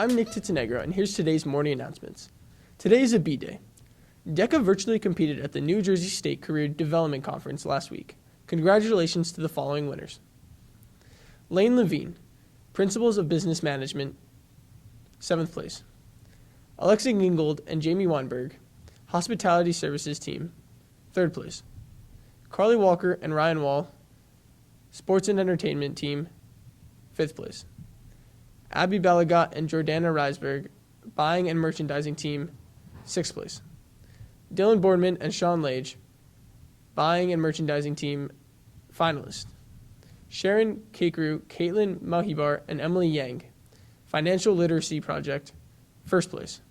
I'm Nick Titanegra, and here's today's morning announcements. Today is a B-Day. DECA virtually competed at the New Jersey State Career Development Conference last week. Congratulations to the following winners. Lane Levine, Principles of Business Management, 7th place. Alexa Gingold and Jamie Weinberg, Hospitality Services Team, 3rd place. Carly Walker and Ryan Wall, Sports and Entertainment Team, 5th place. Abby Balagot and Jordana Reisberg, Buying and Merchandising Team, 6th place. Dylan Boardman and Sean Lage, Buying and Merchandising Team, finalists. Sharon Kakru, Caitlin Mahibar, and Emily Yang, Financial Literacy Project, 1st place.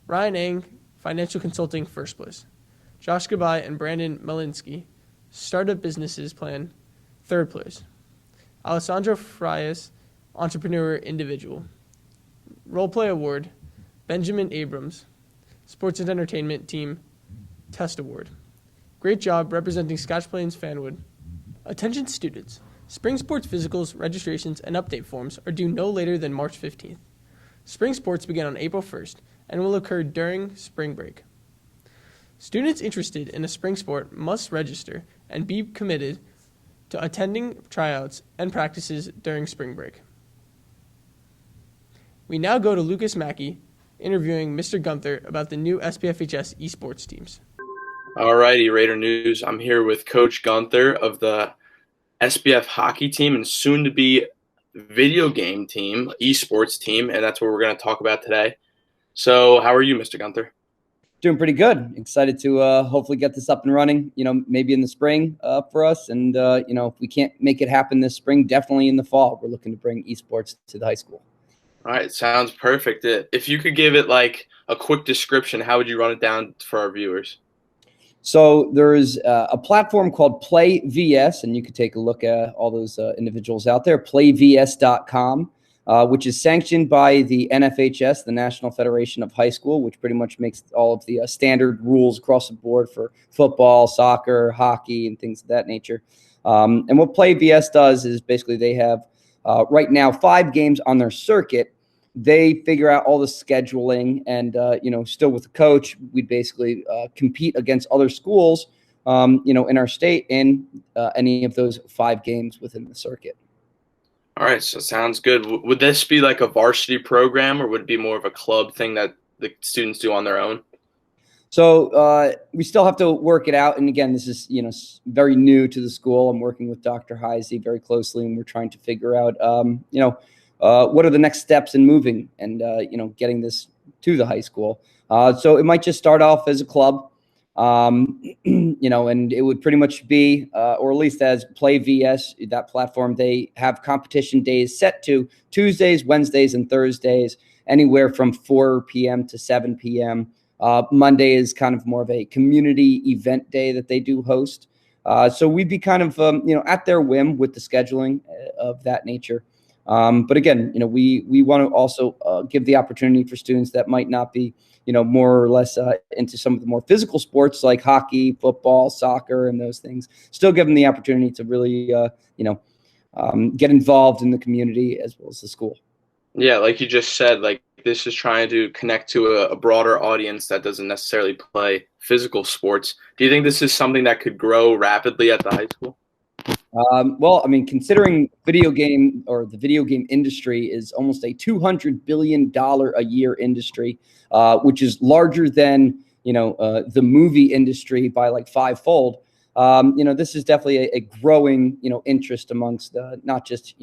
Ryan Ang, Financial Consulting, 1st place. Josh Gabai and Brandon Malinsky, Startup Businesses Plan, 3rd place. Alessandro Frias, Entrepreneur Individual. Roleplay Award, Benjamin Abrams, Sports and Entertainment Team, Test Award. Great job representing Scotch Plains Fanwood. Attention students, spring sports physicals, registrations, and update forms are due no later than March 15th. Spring sports begin on April 1st and will occur during spring break. Students interested in a spring sport must register and be committed to attending tryouts and practices during spring break. We now go to Lucas Mackey interviewing Mr. Gunther about the new SPFHS esports teams. Alrighty, Raider News. I'm here with Coach Gunther of the SBF hockey team and soon to be video game team, esports team, and that's what we're going to talk about today. So how are you, Mr. Gunther? Doing pretty good. Excited to hopefully get this up and running, maybe in the spring for us. And, if we can't make it happen this spring, definitely in the fall. We're looking to bring esports to the high school. All right, sounds perfect. If you could give it like a quick description, how would you run it down for our viewers? So there's a platform called Play VS, and you could take a look at all those individuals out there, playvs.com. Which is sanctioned by the NFHS, the National Federation of High School, which pretty much makes all of the standard rules across the board for football, soccer, hockey, and things of that nature. And what Play VS does is basically they have right now 5 games on their circuit. They figure out all the scheduling and, still with the coach, we basically compete against other schools, in our state in any of those 5 games within the circuit. All right, so sounds good. Would this be like a varsity program or would it be more of a club thing that the students do on their own? So we still have to work it out. And again, this is, very new to the school. I'm working with Dr. Heisey very closely, and we're trying to figure out, what are the next steps in moving and, getting this to the high school. So it might just start off as a club. And it would pretty much be, or at least as Play VS, that platform, they have competition days set to Tuesdays, Wednesdays, and Thursdays, anywhere from 4 p.m. to 7 p.m. Monday is kind of more of a community event day that they do host. So we'd be kind of, at their whim with the scheduling of that nature. But again, we want to also give the opportunity for students that might not be, more or less into some of the more physical sports like hockey, football, soccer, and those things. Still give them the opportunity to really, get involved in the community as well as the school. Yeah, like you just said, like this is trying to connect to a broader audience that doesn't necessarily play physical sports. Do you think this is something that could grow rapidly at the high school? Considering the video game industry is almost a $200 billion a year industry, which is larger than, the movie industry by like 5-fold. This is definitely a growing, interest amongst not just,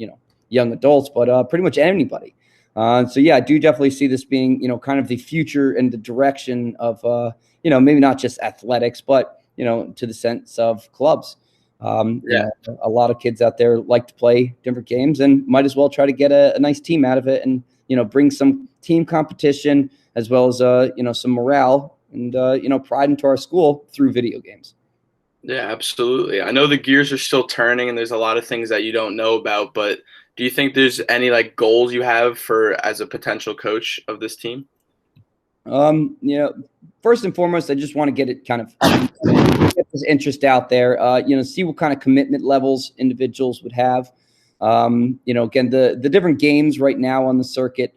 young adults, but pretty much anybody. So yeah, I do definitely see this being, kind of the future and the direction of, maybe not just athletics, but, to the sense of clubs. A lot of kids out there like to play different games and might as well try to get a nice team out of it and, bring some team competition as well as, some morale and, pride into our school through video games. Yeah, absolutely. I know the gears are still turning and there's a lot of things that you don't know about, but do you think there's any like goals you have as a potential coach of this team? First and foremost, I just want to get it kind of get this interest out there, see what kind of commitment levels individuals would have. Again, the different games right now on the circuit,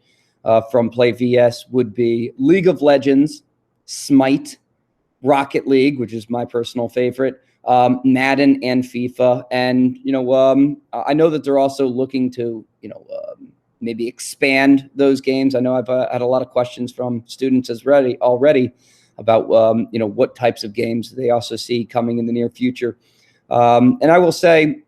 from Play VS would be League of Legends, Smite, Rocket League, which is my personal favorite, Madden, and FIFA. And I know that they're also looking to maybe expand those games. I know I've had a lot of questions from students already about what types of games they also see coming in the near future. And I will say,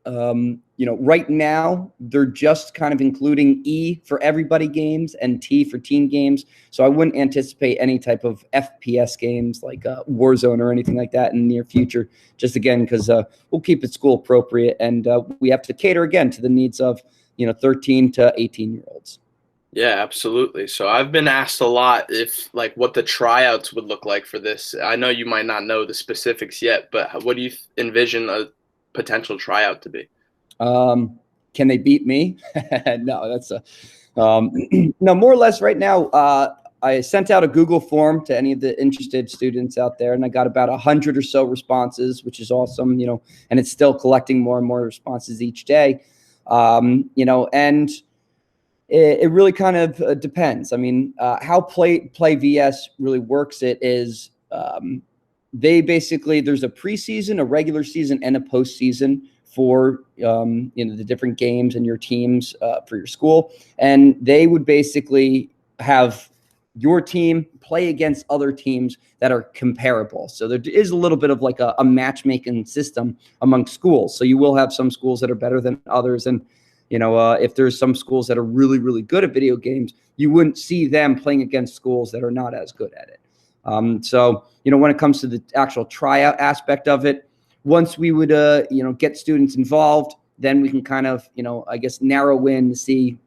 right now they're just kind of including E for everybody games and T for teen games. So I wouldn't anticipate any type of FPS games like Warzone or anything like that in the near future. Just again, because we'll keep it school appropriate, and we have to cater again to the needs of 13 to 18-year-olds. Yeah, absolutely. So I've been asked a lot if what the tryouts would look like for this. I know you might not know the specifics yet, but what do you envision a potential tryout to be? Can they beat me? No, that's no, more or less right now. I sent out a Google form to any of the interested students out there, and I got about 100 or so responses, which is awesome, and it's still collecting more and more responses each day. And it really kind of depends. I mean, how Play VS really works it is they basically, there's a preseason, a regular season, and a postseason for the different games and your teams for your school. And they would basically have your team play against other teams that are comparable. So there is a little bit of like a matchmaking system among schools. So you will have some schools that are better than others. And if there's some schools that are really, really good at video games, you wouldn't see them playing against schools that are not as good at it. So when it comes to the actual tryout aspect of it, once we would, get students involved, then we can kind of, I guess, narrow in to see,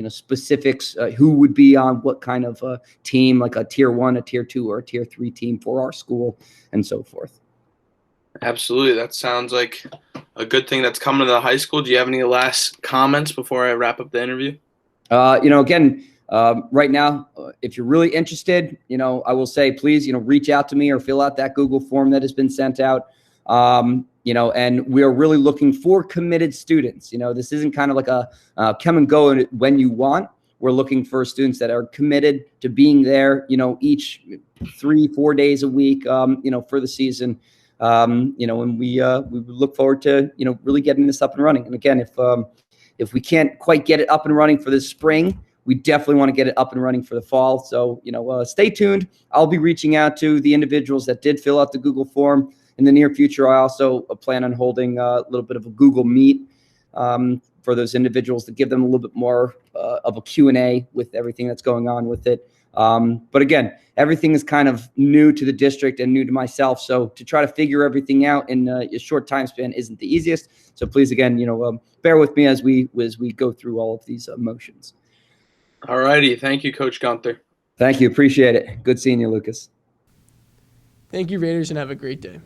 specifics, who would be on what kind of team, like a tier 1, a tier 2, or a tier 3 team for our school, and so forth. Absolutely. That sounds like a good thing that's coming to the high school. Do you have any last comments before I wrap up the interview? Again, right now, if you're really interested, I will say, please, reach out to me or fill out that Google form that has been sent out. And we are really looking for committed students. This isn't kind of like a come and go when you want. We're looking for students that are committed to being there, each 3-4 days a week, for the season. And we look forward to, really getting this up and running. And again, if we can't quite get it up and running for this spring, we definitely want to get it up and running for the fall. So, stay tuned. I'll be reaching out to the individuals that did fill out the Google form. In the near future, I also plan on holding a little bit of a Google Meet for those individuals to give them a little bit more of a Q&A with everything that's going on with it. But again, everything is kind of new to the district and new to myself. So to try to figure everything out in a short time span isn't the easiest. So please, again, bear with me as we go through all of these motions. All righty. Thank you, Coach Gunther. Thank you. Appreciate it. Good seeing you, Lucas. Thank you, Raiders, and have a great day.